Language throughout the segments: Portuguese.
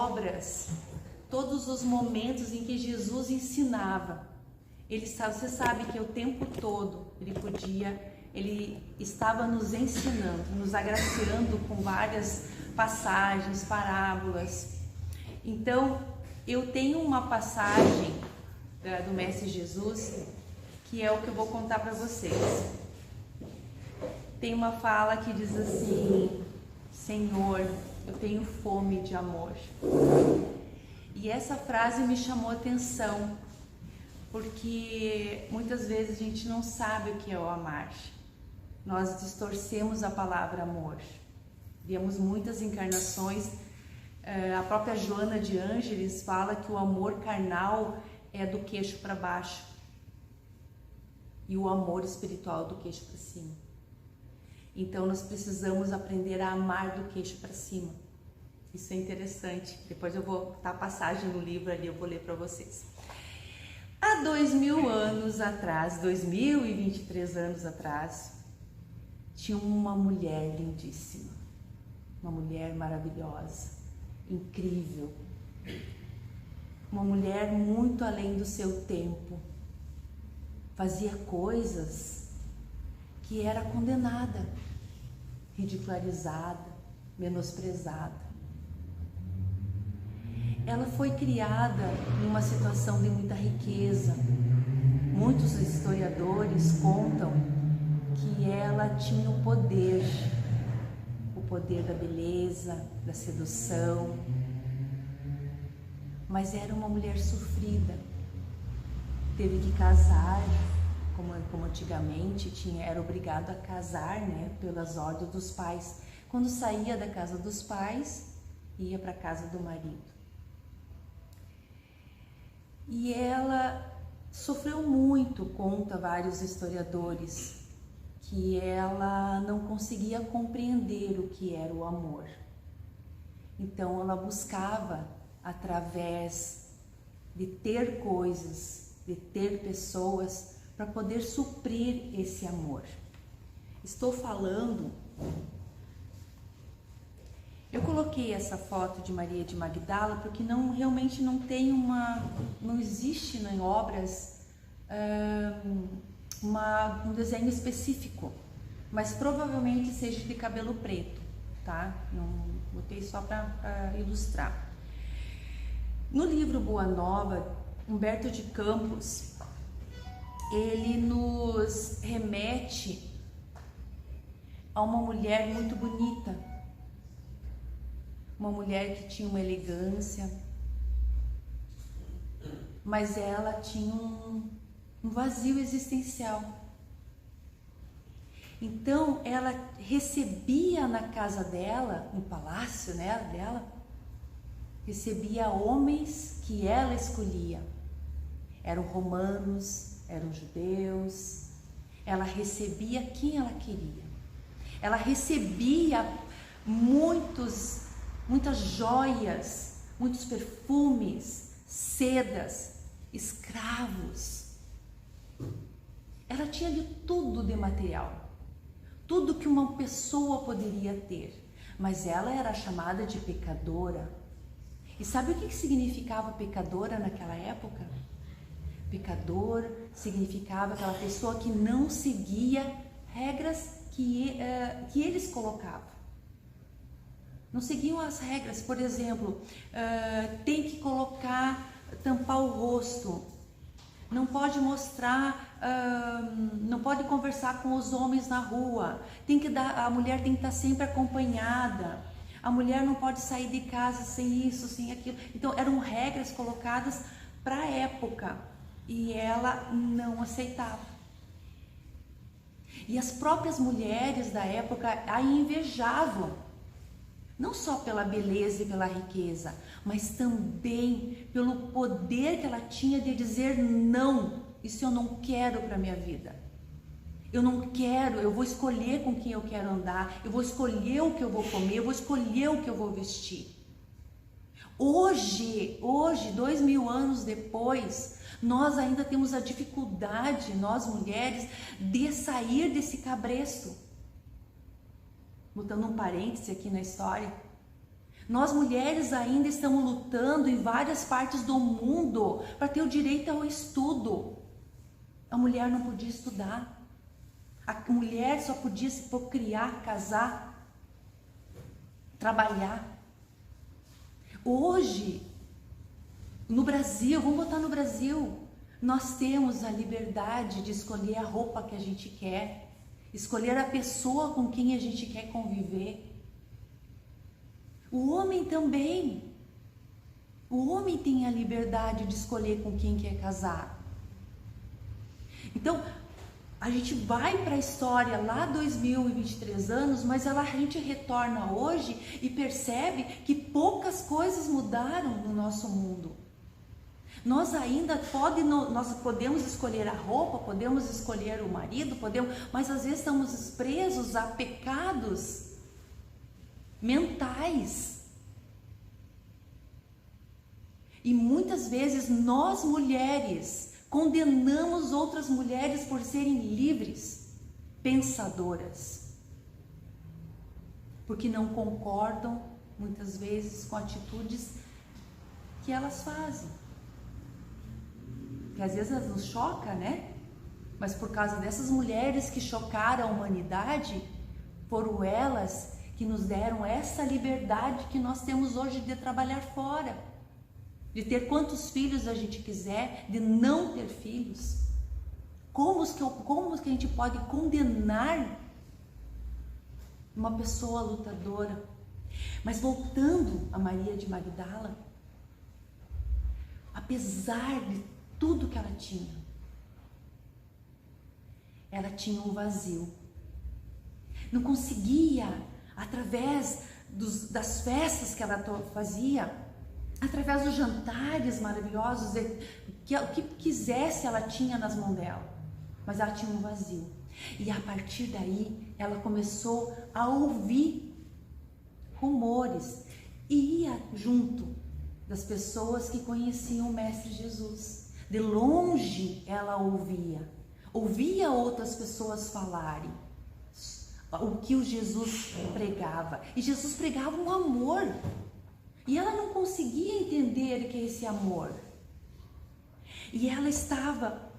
obras, todos os momentos em que Jesus ensinava, você sabe que o tempo todo ele estava nos ensinando, nos agraciando com várias passagens, parábolas. Então, eu tenho uma passagem do Mestre Jesus, que é o que eu vou contar para vocês. Tem uma fala que diz assim: Senhor, eu tenho fome de amor. E essa frase me chamou a atenção, porque muitas vezes a gente não sabe o que é o amar. Nós distorcemos a palavra amor. Vemos muitas encarnações. A própria Joana de Ângeles fala que o amor carnal é do queixo para baixo e o amor espiritual do queixo para cima. Então nós precisamos aprender a amar do queixo para cima. Isso é interessante. Depois eu vou botar a passagem no livro ali, eu vou ler para vocês. Há 2000 anos atrás, 2023 anos atrás, tinha uma mulher lindíssima, uma mulher maravilhosa, incrível, uma mulher muito além do seu tempo, fazia coisas que era condenada, ridicularizada, menosprezada. Ela foi criada numa situação de muita riqueza. Muitos historiadores contam que ela tinha o poder da beleza, da sedução, mas era uma mulher sofrida. Teve que casar, como antigamente era obrigado a casar, né, pelas ordens dos pais. Quando saía da casa dos pais, ia para a casa do marido. E ela sofreu muito, conta vários historiadores, que ela não conseguia compreender o que era o amor. Então ela buscava, através de ter coisas, de ter pessoas, para poder suprir esse amor. Estou falando... Eu coloquei essa foto de Maria de Magdala porque realmente não tem não existe em obras um desenho específico, mas provavelmente seja de cabelo preto, tá? Não botei só para ilustrar. No livro Boa Nova, Humberto de Campos, ele nos remete a uma mulher muito bonita, uma mulher que tinha uma elegância, mas ela tinha um vazio existencial. Então ela recebia na casa dela, no palácio, né, dela, recebia homens que ela escolhia. Eram romanos, eram judeus. Ela recebia quem ela queria. Ela recebia muitas joias, muitos perfumes, sedas, escravos. Ela tinha de tudo de material, tudo que uma pessoa poderia ter, mas ela era chamada de pecadora. E sabe o que significava pecadora naquela época? Pecador significava aquela pessoa que não seguia regras que eles colocavam. Não seguiam as regras. Por exemplo, tem que tampar o rosto, não pode mostrar, não pode conversar com os homens na rua, a mulher tem que estar sempre acompanhada, a mulher não pode sair de casa sem isso, sem aquilo. Então eram regras colocadas para a época e ela não aceitava. E as próprias mulheres da época a invejavam, não só pela beleza e pela riqueza, mas também pelo poder que ela tinha de dizer não, isso eu não quero para minha vida. Eu não quero, eu vou escolher com quem eu quero andar, eu vou escolher o que eu vou comer, eu vou escolher o que eu vou vestir. Hoje, 2000 anos depois, nós ainda temos a dificuldade, nós mulheres, de sair desse cabresto. Botando um parêntese aqui na história, Nós mulheres ainda estamos lutando em várias partes do mundo para ter o direito ao estudo. A mulher não podia estudar. A mulher só podia se procriar, casar, trabalhar. Hoje, no Brasil, vamos botar no Brasil, nós temos a liberdade de escolher a roupa que a gente quer, escolher a pessoa com quem a gente quer conviver. O homem também. O homem tem a liberdade de escolher com quem quer casar. Então, a gente vai para a história lá 2023 anos, mas a gente retorna hoje e percebe que poucas coisas mudaram no nosso mundo. Nós ainda nós podemos escolher a roupa, podemos escolher o marido, mas às vezes estamos presos a pecados mentais. E muitas vezes nós mulheres condenamos outras mulheres por serem livres, pensadoras, porque não concordam muitas vezes com atitudes que elas fazem. Que às vezes elas nos chocam, né? Mas por causa dessas mulheres que chocaram a humanidade, foram elas que nos deram essa liberdade que nós temos hoje de trabalhar fora, de ter quantos filhos a gente quiser, de não ter filhos. Como que a gente pode condenar uma pessoa lutadora? Mas voltando a Maria de Magdala, apesar de tudo que ela tinha um vazio. Não conseguia, através das festas que ela fazia, através dos jantares maravilhosos, que o que quisesse ela tinha nas mãos dela, mas ela tinha um vazio. E a partir daí, ela começou a ouvir rumores e ia junto das pessoas que conheciam o Mestre Jesus. De longe ela ouvia outras pessoas falarem o que o Jesus pregava. E Jesus pregava um amor. E ela não conseguia entender o que é esse amor. E ela estava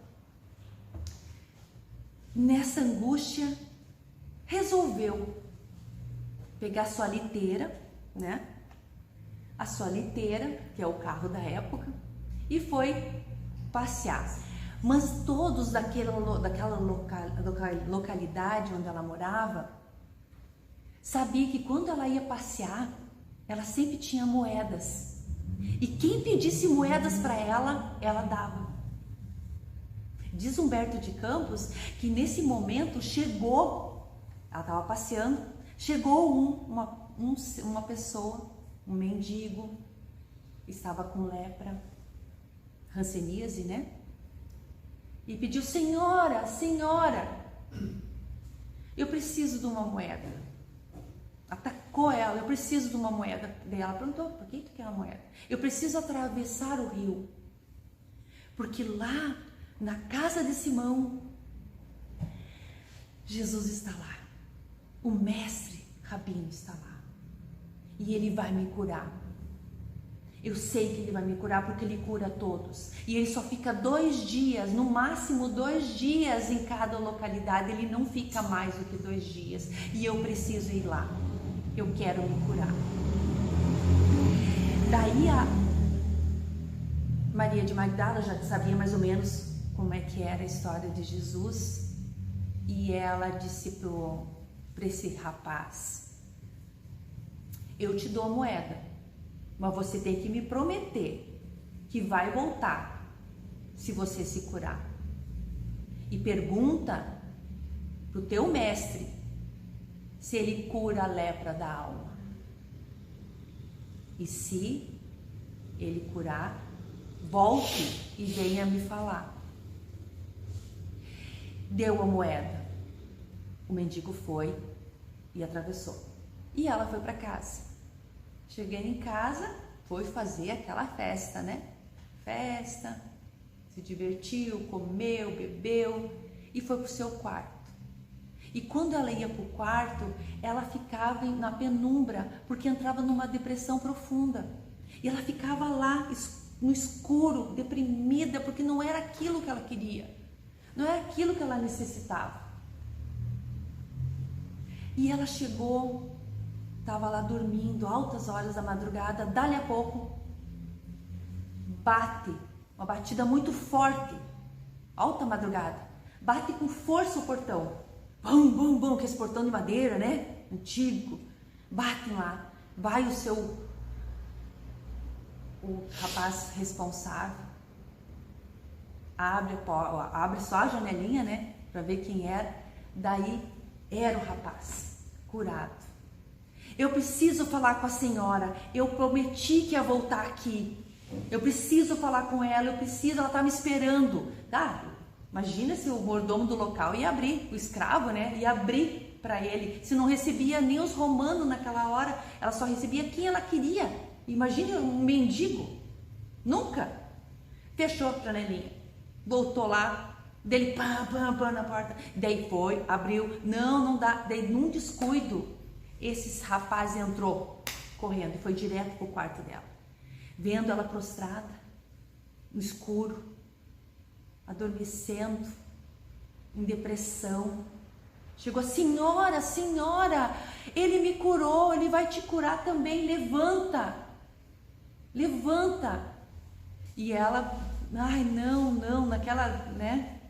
nessa angústia, resolveu pegar sua liteira, né? A sua liteira, que é o carro da época, e foi passear. Mas todos daquela localidade onde ela morava sabia que quando ela ia passear, ela sempre tinha moedas. E quem pedisse moedas para ela, ela dava. Diz Humberto de Campos que nesse momento chegou, ela estava passeando, chegou uma pessoa, um mendigo, estava com lepra, hanseníase, né? E pediu: senhora, eu preciso de uma moeda. Atacou ela: eu preciso de uma moeda. Daí ela perguntou: por que tu quer uma moeda? Eu preciso atravessar o rio, porque lá na casa de Simão, Jesus está lá, o mestre Rabino está lá, e ele vai me curar. Eu sei que ele vai me curar, porque ele cura todos. E ele só fica 2 dias, no máximo 2 dias em cada localidade. Ele não fica mais do que 2 dias. E eu preciso ir lá. Eu quero me curar. Daí a Maria de Magdala já sabia mais ou menos como é que era a história de Jesus. E ela disse para esse rapaz: eu te dou a moeda, mas você tem que me prometer que vai voltar se você se curar. E pergunta pro teu mestre se ele cura a lepra da alma. E se ele curar, volte e venha me falar. Deu a moeda. O mendigo foi e atravessou. E ela foi para casa. Cheguei em casa, foi fazer aquela festa, né? Festa, se divertiu, comeu, bebeu e foi pro seu quarto. E quando ela ia para o quarto, ela ficava na penumbra, porque entrava numa depressão profunda. E ela ficava lá, no escuro, deprimida, porque não era aquilo que ela queria. Não era aquilo que ela necessitava. E ela chegou, estava lá dormindo, altas horas da madrugada, dali a pouco, bate, uma batida muito forte, alta madrugada, bate com força o portão. Bum, bum, bum, que esse portão de madeira, né? Antigo. Batem lá. Vai o rapaz responsável. Abre só a janelinha, né? Pra ver quem era. Daí era o rapaz, curado. Eu preciso falar com a senhora. Eu prometi que ia voltar aqui. Eu preciso falar com ela. Ela tá me esperando. Tá? Imagina se o mordomo do local ia abrir, o escravo, né? Ia abrir para ele. Se não recebia nem os romanos naquela hora, ela só recebia quem ela queria. Imagine um mendigo. Nunca. Fechou a janelinha. Voltou lá. Dele pam, pam, pam na porta. Daí foi, abriu. Não dá. Daí num descuido, esse rapaz entrou correndo e foi direto pro quarto dela. Vendo ela prostrada, no escuro, adormecendo, em depressão. Chegou: senhora, ele me curou, ele vai te curar também, levanta. E ela, não, naquela, né,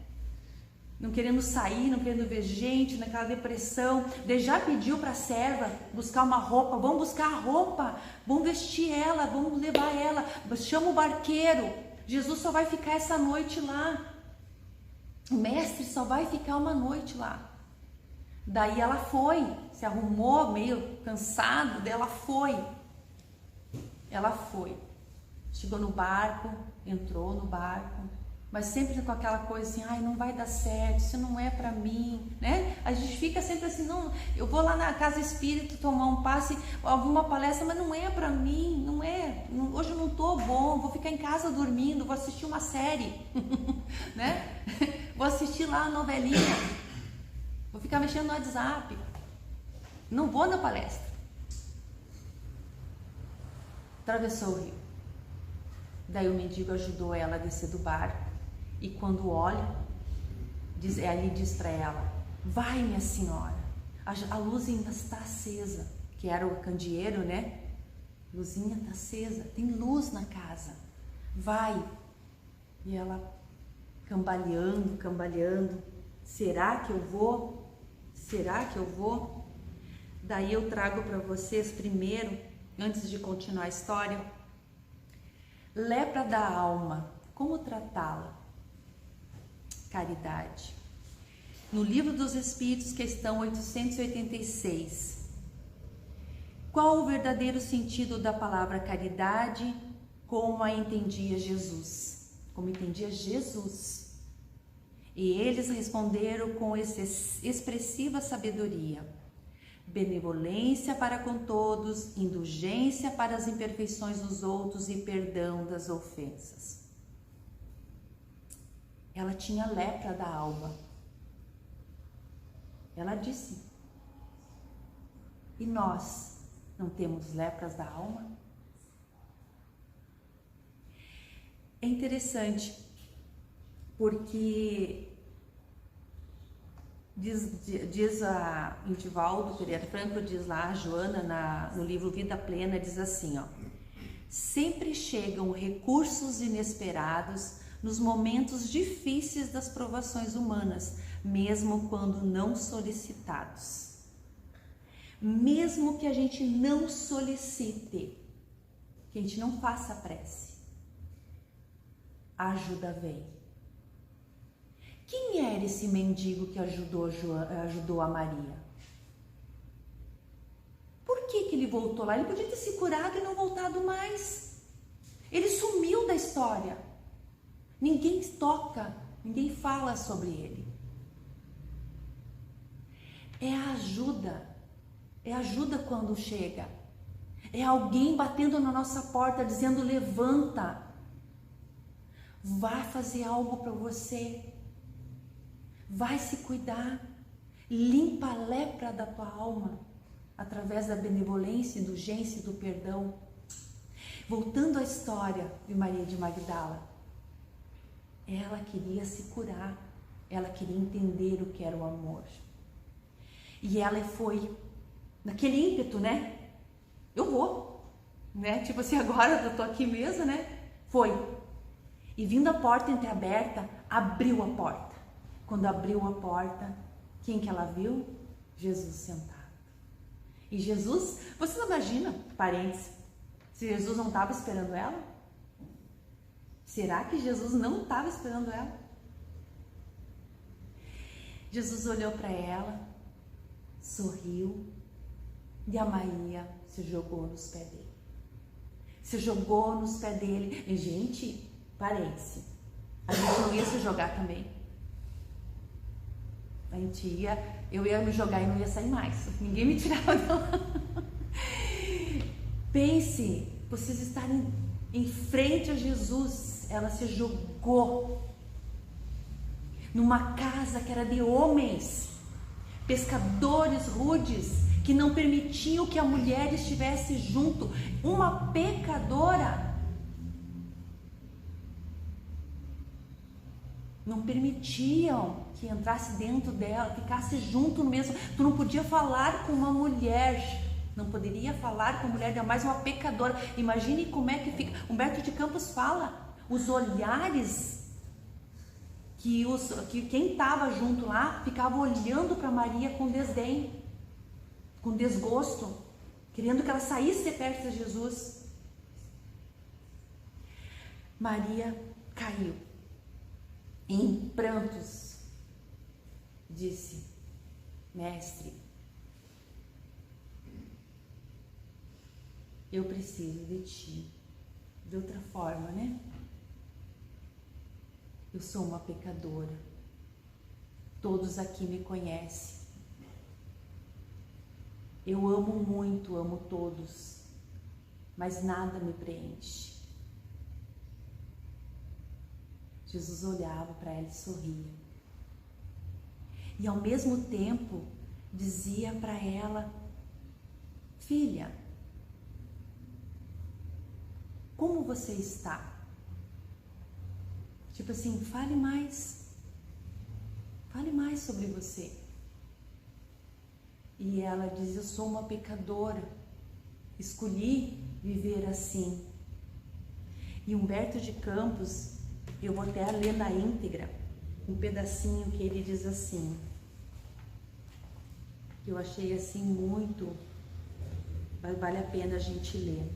não querendo sair, não querendo ver gente, naquela depressão. Daí já pediu para a serva buscar uma roupa. Vamos buscar a roupa, vamos vestir ela, vamos levar ela, chama o barqueiro. Jesus só vai ficar essa noite lá. O mestre só vai ficar uma noite lá. Daí ela foi, se arrumou meio cansado, daí ela foi. Chegou no barco, entrou no barco, mas sempre com aquela coisa assim: não vai dar certo, isso não é pra mim, né? A gente fica sempre assim: não, eu vou lá na casa espírita tomar um passe, alguma palestra, mas não é pra mim, não é, hoje eu não tô bom, vou ficar em casa dormindo, vou assistir uma série, né? Vou assistir lá a novelinha, vou ficar mexendo no WhatsApp, não vou na palestra. Atravessou o rio. Daí o mendigo ajudou ela a descer do barco. E quando olha, ele diz para ela: vai, minha senhora, a luz ainda está acesa. Que era o candeeiro, né? Luzinha está acesa, tem luz na casa. Vai. E ela cambaleando. Será que eu vou? Daí eu trago para vocês primeiro, antes de continuar a história, lepra da alma, como tratá-la? Caridade. No Livro dos Espíritos, questão 886. Qual o verdadeiro sentido da palavra caridade, como a entendia Jesus? Como entendia Jesus? E eles responderam com expressiva sabedoria: benevolência para com todos, indulgência para as imperfeições dos outros e perdão das ofensas. Ela tinha lepra da alma. Ela disse: e nós não temos lepras da alma? É interessante, porque diz a Divaldo Pereira Franco, diz lá a Joana no livro Vida Plena, diz assim, ó: sempre chegam recursos inesperados nos momentos difíceis das provações humanas, mesmo quando não solicitados. Mesmo que a gente não solicite, que a gente não faça prece, a ajuda vem. Quem era esse mendigo que ajudou a Maria? Por que ele voltou lá? Ele podia ter se curado e não voltado mais. Ele sumiu da história. Ninguém toca, ninguém fala sobre ele. É a ajuda quando chega. É alguém batendo na nossa porta dizendo: levanta, vai fazer algo para você, vai se cuidar, limpa a lepra da tua alma através da benevolência, indulgência e do perdão. Voltando à história de Maria de Magdala, ela queria se curar, ela queria entender o que era o amor. E ela foi naquele ímpeto, né? Eu vou, né? Tipo assim, agora eu tô aqui mesmo, né? Foi. E vindo a porta entreaberta, abriu a porta. Quando abriu a porta, quem que ela viu? Jesus sentado. E Jesus, você não imagina, parentes, se Jesus não estava esperando ela? Será que Jesus não estava esperando ela? Jesus olhou para ela, sorriu, e a Maria se jogou nos pés dele. Se jogou nos pés dele. E, gente, parece, a gente não ia se jogar também. Eu ia me jogar e não ia sair mais. Ninguém me tirava de lá. Pense, vocês estarem em frente a Jesus. Ela se jogou numa casa que era de homens, pescadores rudes, que não permitiam que a mulher estivesse junto, uma pecadora. Não permitiam que entrasse dentro dela, ficasse junto mesmo. Tu não podia falar com uma mulher, não poderia falar com mulher, ainda mais uma pecadora. Imagine como é que fica. Humberto de Campos fala, os olhares que quem estava junto lá ficava olhando para Maria com desdém, com desgosto, querendo que ela saísse de perto de Jesus. Maria caiu em prantos, disse: Mestre, eu preciso de ti. De outra forma, né? Eu sou uma pecadora. Todos aqui me conhecem. Eu amo muito, amo todos, mas nada me preenche. Jesus olhava para ela e sorria. E ao mesmo tempo dizia para ela: Filha, como você está? Tipo assim, fale mais sobre você. E ela diz: eu sou uma pecadora, escolhi viver assim. E Humberto de Campos, eu vou até ler na íntegra um pedacinho que ele diz assim, que eu achei assim muito, vale a pena a gente ler.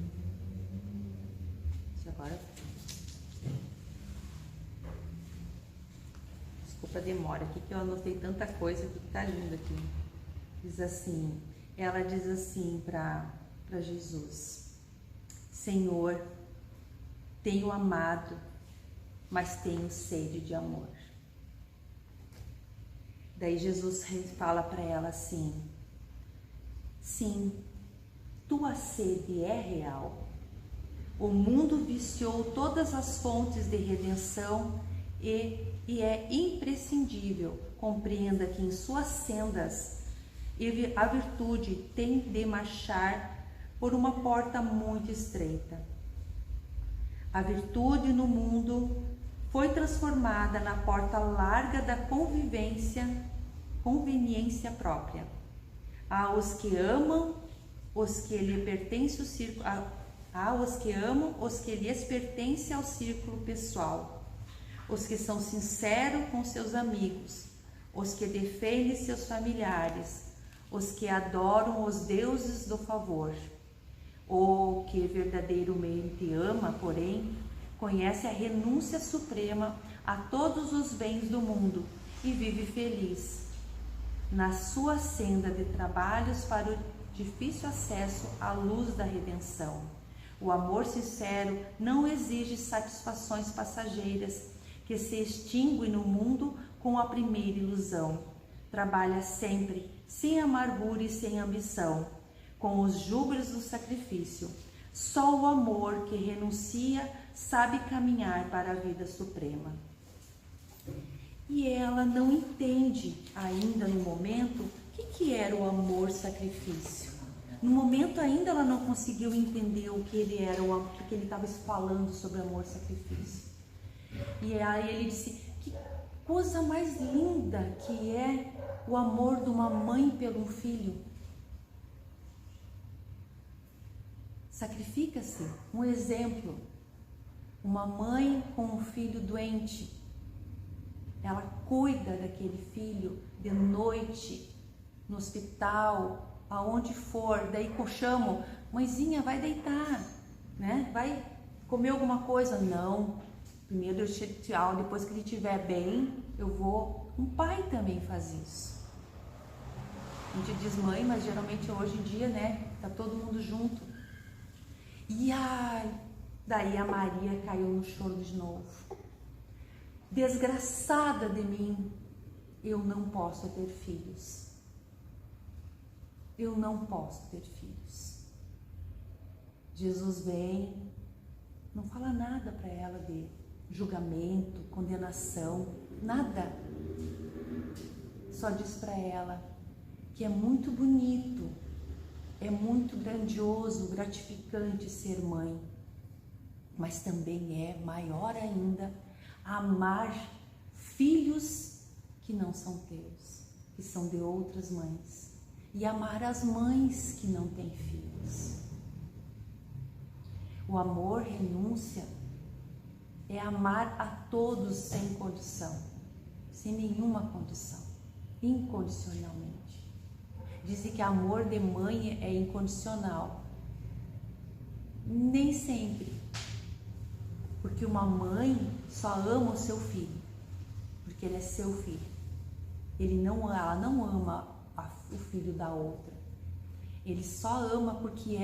Isso agora, desculpa a demora aqui, que eu anotei tanta coisa que tá lindo aqui. Diz assim, ela diz assim para Jesus: Senhor, tenho amado, mas tenho sede de amor. Daí Jesus fala para ela assim: sim, tua sede é real. O mundo viciou todas as fontes de redenção e é imprescindível compreenda que em suas sendas a virtude tem de marchar por uma porta muito estreita. A virtude no mundo foi transformada na porta larga da conveniência própria. Há os que amam, os que lhe pertence o círculo, há os que amam, os que lhes pertence ao círculo pessoal, os que são sinceros com seus amigos, os que defendem seus familiares, os que adoram os deuses do favor. O que verdadeiramente ama, porém, conhece a renúncia suprema a todos os bens do mundo e vive feliz na sua senda de trabalhos para o difícil acesso à luz da redenção. O amor sincero não exige satisfações passageiras que se extinguem no mundo com a primeira ilusão. Trabalha sempre, sem amargura e sem ambição, com os júbilos do sacrifício. Só o amor que renuncia sabe caminhar para a vida suprema. E ela não entende ainda no momento o que era o amor-sacrifício. No momento ainda ela não conseguiu entender o que ele era, porque ele estava falando sobre amor-sacrifício. E aí ele disse, que coisa mais linda que é o amor de uma mãe pelo filho. Sacrifica-se. Um exemplo, uma mãe com um filho doente, ela cuida daquele filho de noite, no hospital, aonde for, daí eu chamo, mãezinha, vai deitar, né? Vai comer alguma coisa? Não, primeiro eu tchau, depois que ele estiver bem, eu vou. Um pai também faz isso. A gente diz mãe, mas geralmente hoje em dia, né, tá todo mundo junto. E daí a Maria caiu no choro de novo. Desgraçada de mim, eu não posso ter filhos. Eu não posso ter filhos. Jesus vem, não fala nada para ela de julgamento, condenação, nada. Só diz para ela que é muito bonito, é muito grandioso, gratificante ser mãe, mas também é maior ainda amar filhos que não são teus, que são de outras mães, e amar as mães que não têm filhos. O amor, renúncia, é amar a todos sem condição, sem nenhuma condição, incondicionalmente. Dizem que amor de mãe é incondicional. Nem sempre. Porque uma mãe só ama o seu filho, porque ele é seu filho. Ela não ama o filho da outra. Ele só ama porque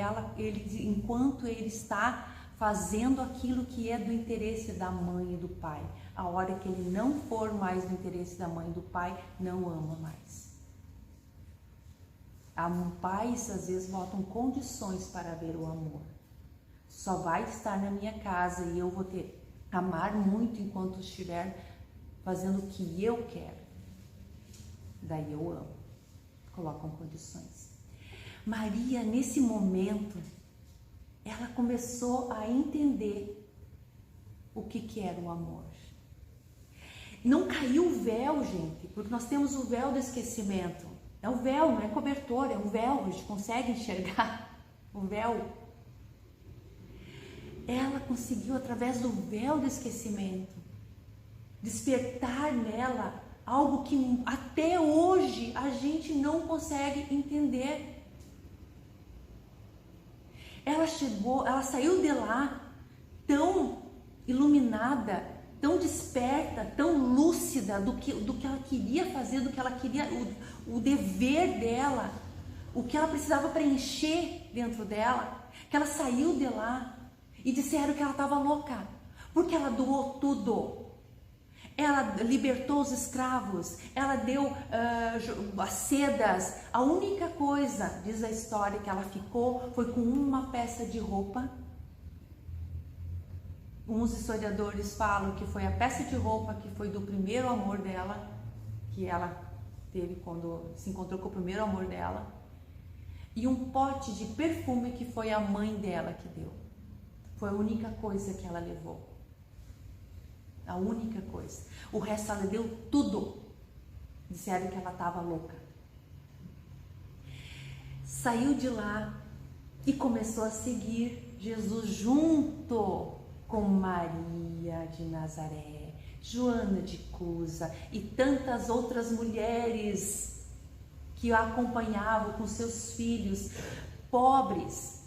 enquanto ele está fazendo aquilo que é do interesse da mãe e do pai. A hora que ele não for mais do interesse da mãe e do pai, não ama mais. Pais às vezes botam condições para ver o amor. Só vai estar na minha casa e eu vou amar muito enquanto estiver fazendo o que eu quero. Daí eu amo. Colocam condições. Maria, nesse momento, ela começou a entender o que era o amor. Não caiu o véu, gente, porque nós temos o véu do esquecimento. É um véu, não é cobertor, é um véu, a gente consegue enxergar o véu. Ela conseguiu, através do véu do esquecimento, despertar nela algo que até hoje a gente não consegue entender. Ela saiu de lá tão iluminada, tão desperta, tão lúcida do que ela queria fazer, do que ela queria, o dever dela, o que ela precisava preencher dentro dela, que ela saiu de lá e disseram que ela estava louca, porque ela doou tudo. Ela libertou os escravos, ela deu as sedas. A única coisa, diz a história, que ela ficou foi com uma peça de roupa. Uns historiadores falam que foi a peça de roupa que foi do primeiro amor dela, que ela teve quando se encontrou com o primeiro amor dela, e um pote de perfume que foi a mãe dela que deu. Foi a única coisa que ela levou. A única coisa. O resto ela deu tudo. Disseram que ela estava louca. Saiu de lá e começou a seguir Jesus junto com Maria de Nazaré, Joana de Cusa e tantas outras mulheres que a acompanhavam com seus filhos, pobres,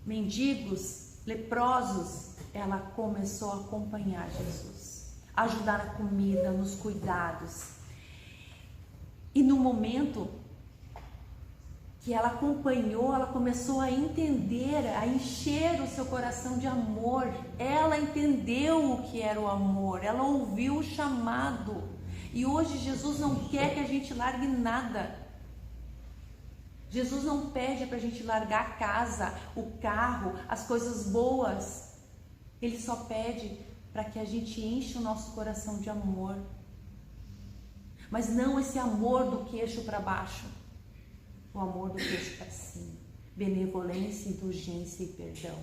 mendigos, leprosos. Ela começou a acompanhar Jesus, ajudar na comida, nos cuidados. E no momento que ela acompanhou, ela começou a entender, a encher o seu coração de amor. Ela entendeu o que era o amor, ela ouviu o chamado. E hoje Jesus não quer que a gente largue nada. Jesus não pede para a gente largar a casa, o carro, as coisas boas. Ele só pede para que a gente enche o nosso coração de amor. Mas não esse amor do queixo para baixo, o amor do queixo para cima, benevolência, indulgência e perdão.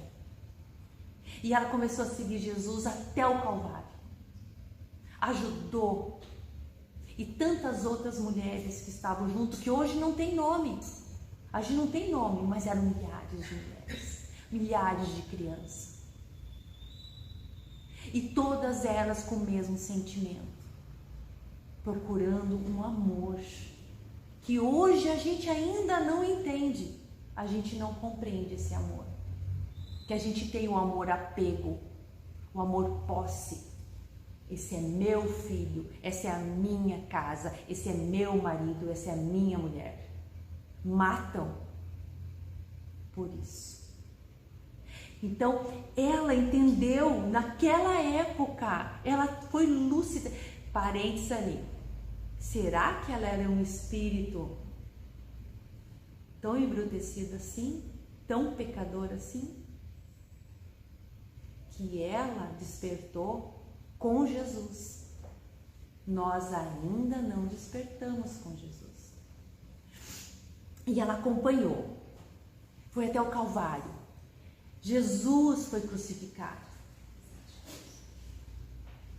E ela começou a seguir Jesus até o Calvário, ajudou, e tantas outras mulheres que estavam junto, que hoje não tem nome, a gente não tem nome, mas eram milhares de mulheres, milhares de crianças, e todas elas com o mesmo sentimento, procurando um amor que hoje a gente ainda não entende, a gente não compreende esse amor, que a gente tem o amor apego, o amor posse. Esse é meu filho, essa é a minha casa, esse é meu marido, essa é a minha mulher. Matam por isso. Então, ela entendeu, naquela época, ela foi lúcida. Parênteses ali. Será que ela era um espírito tão embrutecido assim? Tão pecador assim? Que ela despertou com Jesus. Nós ainda não despertamos com Jesus. E ela acompanhou. Foi até o Calvário. Jesus foi crucificado.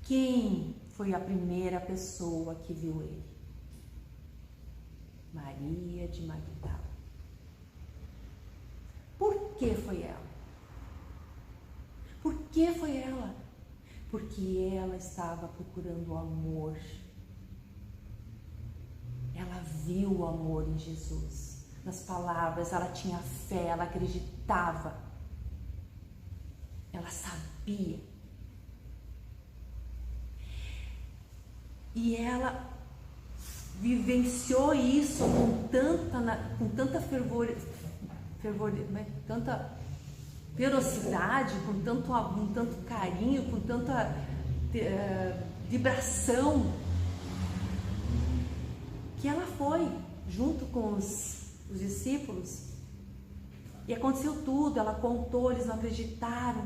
Quem foi a primeira pessoa que viu ele? Maria de Magdala. Por que foi ela? Por que foi ela? Porque ela estava procurando o amor. Ela viu o amor em Jesus. Nas palavras, ela tinha fé, ela acreditava. Ela sabia. E ela vivenciou isso com tanta fervor, tanta ferocidade, com tanto carinho, com tanta vibração, que ela foi junto com os discípulos e aconteceu tudo. Ela contou, eles não acreditaram.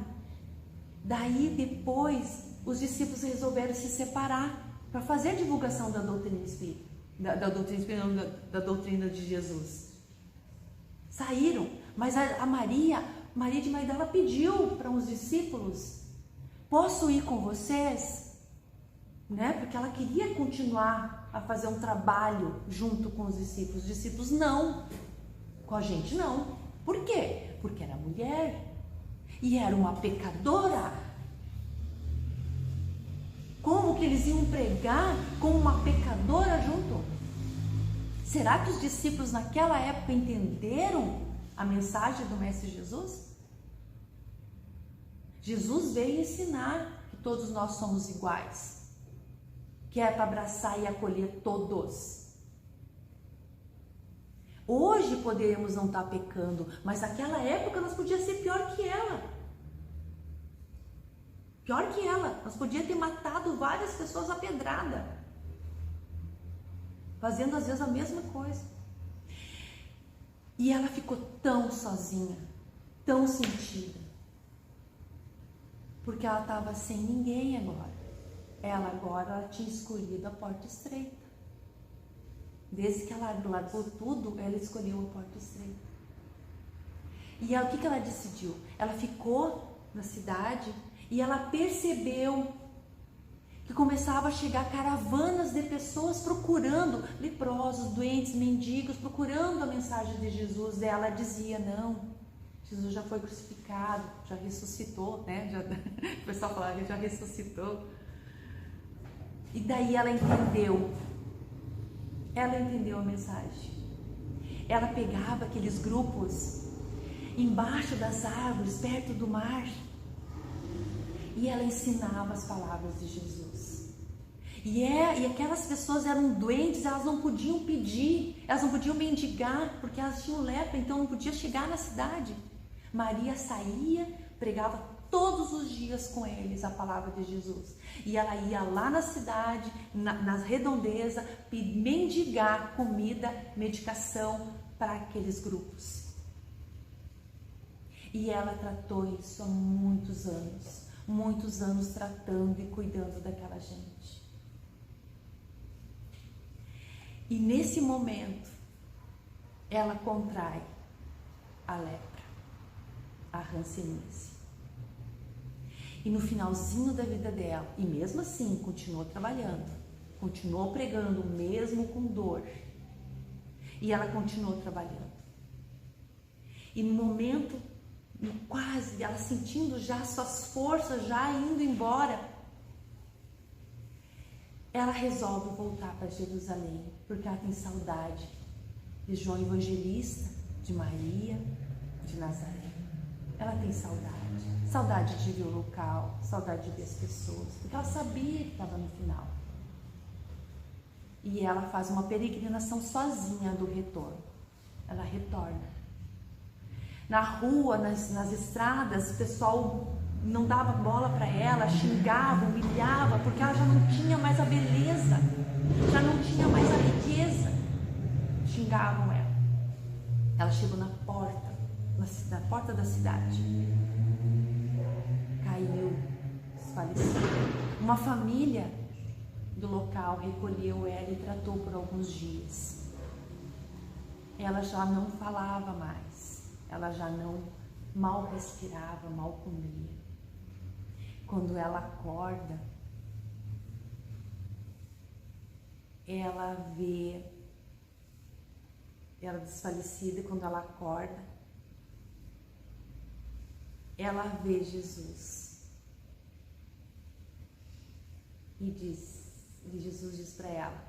Daí depois os discípulos resolveram se separar para fazer a divulgação da doutrina espírita, da doutrina de Jesus. Saíram, mas a Maria de Magdala pediu para os discípulos: posso ir com vocês? Né? Porque ela queria continuar a fazer um trabalho junto com os discípulos. Os discípulos não, com a gente não. Por quê? Porque era mulher e era uma pecadora. Como que eles iam pregar com uma pecadora junto? Será que os discípulos naquela época entenderam a mensagem do Mestre Jesus? Jesus veio ensinar que todos nós somos iguais, que é para abraçar e acolher todos. Hoje poderíamos não estar pecando, mas naquela época nós podíamos ser pior que ela. Pior que ela, nós podíamos ter matado várias pessoas à pedrada, fazendo às vezes a mesma coisa. E ela ficou tão sozinha, tão sentida, porque ela estava sem ninguém agora. Ela tinha escolhido a porta estreita. Desde que ela largou tudo, ela escolheu a porta estreita. E o que ela decidiu? Ela ficou na cidade e ela percebeu que começava a chegar caravanas de pessoas procurando, leprosos, doentes, mendigos, procurando a mensagem de Jesus. Ela dizia: não, Jesus já foi crucificado, já ressuscitou, né? O pessoal falava que já ressuscitou. E daí ela entendeu a mensagem. Ela pegava aqueles grupos embaixo das árvores, perto do mar, e ela ensinava as palavras de Jesus. E aquelas pessoas eram doentes, elas não podiam pedir, elas não podiam mendigar, porque elas tinham lepra, então não podia chegar na cidade. Maria saía, pregava todos os dias com eles a palavra de Jesus. E ela ia lá na cidade, nas redondezas, mendigar comida, medicação para aqueles grupos. E ela tratou isso há muitos anos tratando e cuidando daquela gente. E nesse momento, ela contrai a lepra, a hanseníase. E no finalzinho da vida dela, e mesmo assim continuou trabalhando, continuou pregando, mesmo com dor, e ela continuou trabalhando. E no momento, quase, ela sentindo já suas forças já indo embora, ela resolve voltar para Jerusalém, porque ela tem saudade de João Evangelista, de Maria, de Nazaré. Ela tem saudade de ver o local, saudade de ver as pessoas, porque ela sabia que estava no final. E ela faz uma peregrinação sozinha do retorno. Ela retorna. Na rua, nas estradas, o pessoal não dava bola para ela, xingava, humilhava, porque ela já não tinha mais a beleza, já não tinha mais a riqueza. Xingavam ela. Ela chegou na porta da cidade. Caiu, desfaleceu. Uma família do local recolheu ela e tratou por alguns dias. Ela já não falava mais, ela já não mal respirava, mal comia. Quando ela acorda, ela vê ela desfalecida. Quando ela acorda, ela vê Jesus e Jesus diz para ela: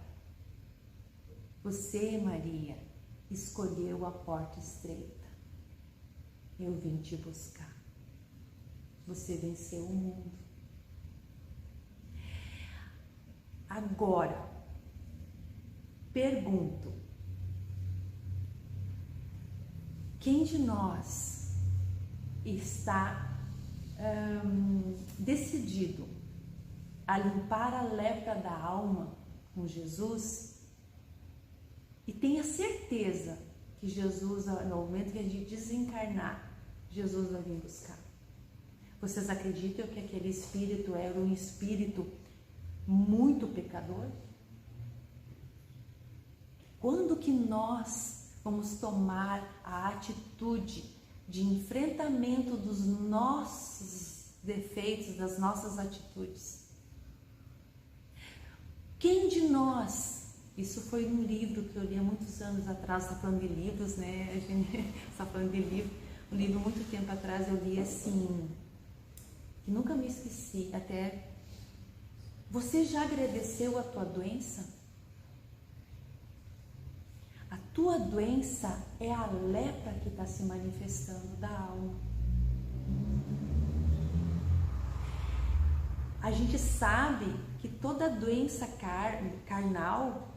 você, Maria, escolheu a porta estreita, eu vim te buscar. Você venceu o mundo. Agora, pergunto: quem de nós está decidido a limpar a lepra da alma com Jesus e tenha certeza que Jesus, no momento que a gente desencarnar, Jesus vai vir buscar? Vocês acreditam que aquele espírito era um espírito muito pecador? Quando que nós vamos tomar a atitude de enfrentamento dos nossos defeitos, das nossas atitudes? Quem de nós, isso foi um livro que eu li há muitos anos atrás, está falando de livros, né? A gente está falando de livro, um livro muito tempo atrás eu li assim, que nunca me esqueci, até: você já agradeceu a tua doença? A tua doença é a lepra que está se manifestando da alma. A gente sabe que toda doença carnal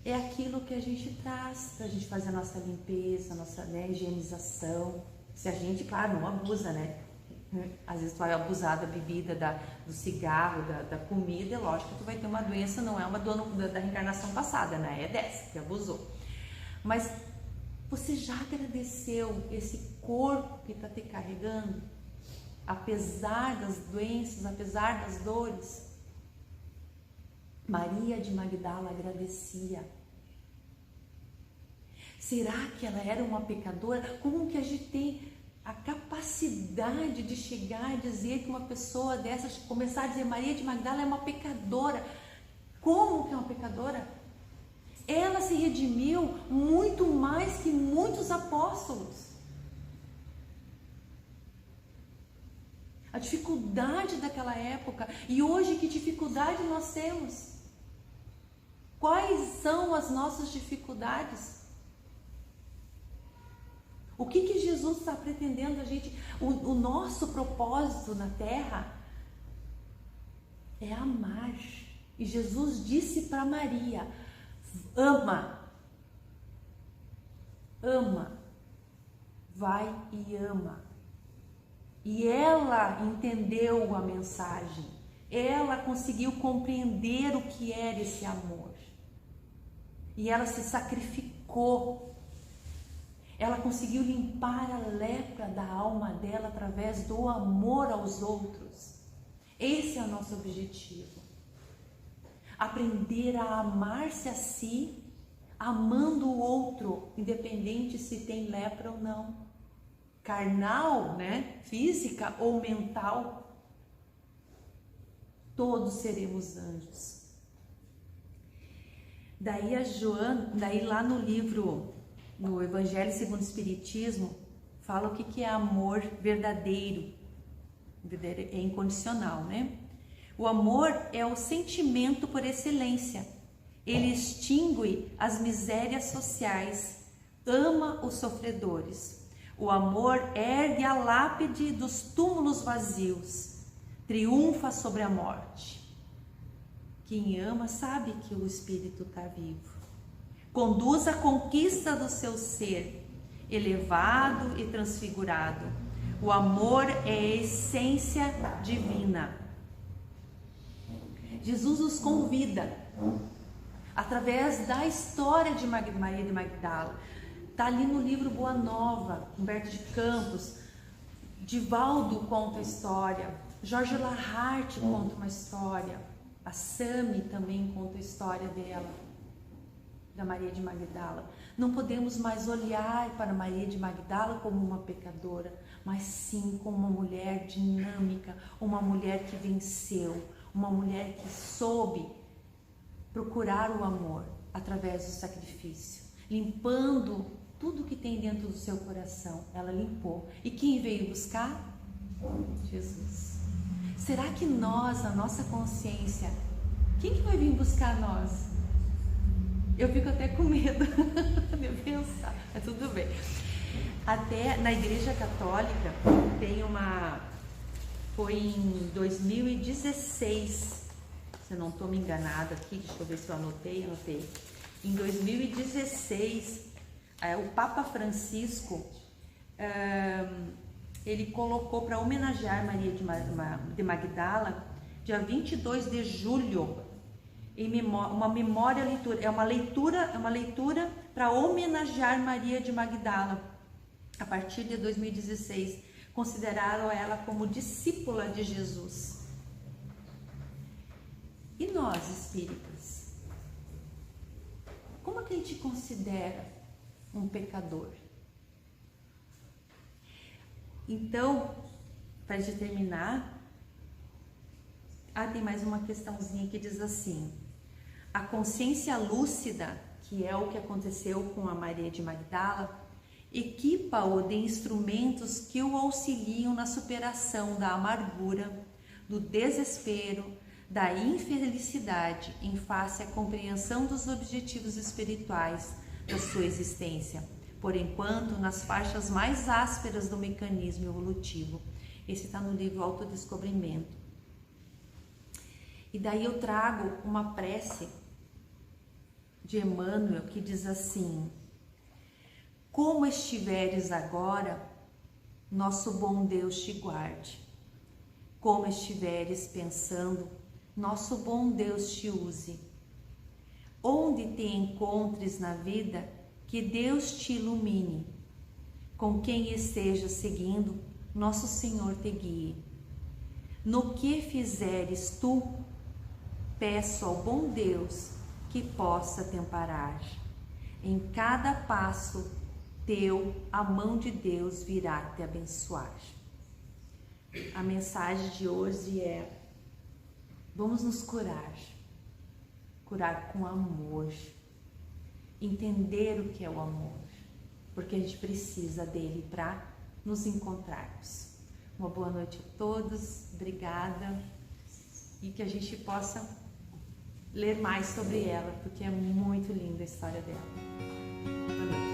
é aquilo que a gente traz para a gente fazer a nossa limpeza, a nossa higienização. Se a gente, claro, não abusa, né? Às vezes tu vai abusar da bebida, do cigarro, da comida, é lógico que tu vai ter uma doença, não é uma da reencarnação passada, né? É dessa que abusou. Mas você já agradeceu esse corpo que está te carregando? Apesar das doenças, apesar das dores? Maria de Magdala agradecia. Será que ela era uma pecadora? Como que a gente tem a capacidade de chegar e dizer que uma pessoa dessas, começar a dizer Maria de Magdala é uma pecadora? Como que é uma pecadora? Ela se redimiu muito mais que muitos apóstolos. A dificuldade daquela época. E hoje, que dificuldade nós temos? Quais são as nossas dificuldades? O que Jesus está pretendendo a gente? O nosso propósito na Terra é amar. E Jesus disse para Maria: ama, vai e ama. E ela entendeu a mensagem, ela conseguiu compreender o que era esse amor. E ela se sacrificou. Ela conseguiu limpar a lepra da alma dela através do amor aos outros. Esse é o nosso objetivo. Aprender a amar-se a si, amando o outro, independente se tem lepra ou não, carnal, né, física ou mental, todos seremos anjos. Daí lá no livro, no Evangelho segundo o Espiritismo, fala o que é amor verdadeiro, é incondicional, né? O amor é o sentimento por excelência. Ele extingue as misérias sociais, ama os sofredores. O amor ergue a lápide dos túmulos vazios, triunfa sobre a morte. Quem ama sabe que o espírito está vivo. Conduz a conquista do seu ser, elevado e transfigurado. O amor é a essência divina. Jesus nos convida, através da história de Maria de Magdala. Está ali no livro Boa Nova, Humberto de Campos, Divaldo conta a história, Jorge Lahart conta uma história, a Sami também conta a história dela, da Maria de Magdala. Não podemos mais olhar para Maria de Magdala como uma pecadora, mas sim como uma mulher dinâmica, uma mulher que venceu, uma mulher que soube procurar o amor através do sacrifício, limpando tudo que tem dentro do seu coração. Ela limpou. E quem veio buscar? Jesus. Será que nós, a nossa consciência, quem que vai vir buscar nós? Eu fico até com medo de pensar, mas tudo bem. Até na Igreja Católica tem foi em 2016, se eu não estou me enganada aqui, deixa eu ver se eu anotei. Em 2016, o Papa Francisco, ele colocou para homenagear Maria de Magdala, dia 22 de julho, uma memória leitura, é uma leitura para homenagear Maria de Magdala. A partir de 2016, consideraram ela como discípula de Jesus. E nós, espíritas, como é que a gente considera um pecador? Então, para gente terminar, tem mais uma questãozinha que diz assim: a consciência lúcida, que é o que aconteceu com a Maria de Magdala, equipa-o de instrumentos que o auxiliam na superação da amargura, do desespero, da infelicidade em face à compreensão dos objetivos espirituais da sua existência, por enquanto nas faixas mais ásperas do mecanismo evolutivo. Esse está no livro Autodescobrimento. E daí eu trago uma prece de Emmanuel que diz assim: como estiveres agora, nosso bom Deus te guarde. Como estiveres pensando, nosso bom Deus te use. Onde te encontres na vida, que Deus te ilumine. Com quem estejas seguindo, nosso Senhor te guie. No que fizeres tu, peço ao bom Deus que possa te amparar. Em cada passo teu, a mão de Deus virá te abençoar. A mensagem de hoje é: vamos nos curar com amor, entender o que é o amor, porque a gente precisa dele para nos encontrarmos. Uma boa noite a todos, obrigada, e que a gente possa ler mais sobre ela, porque é muito linda a história dela. Boa noite.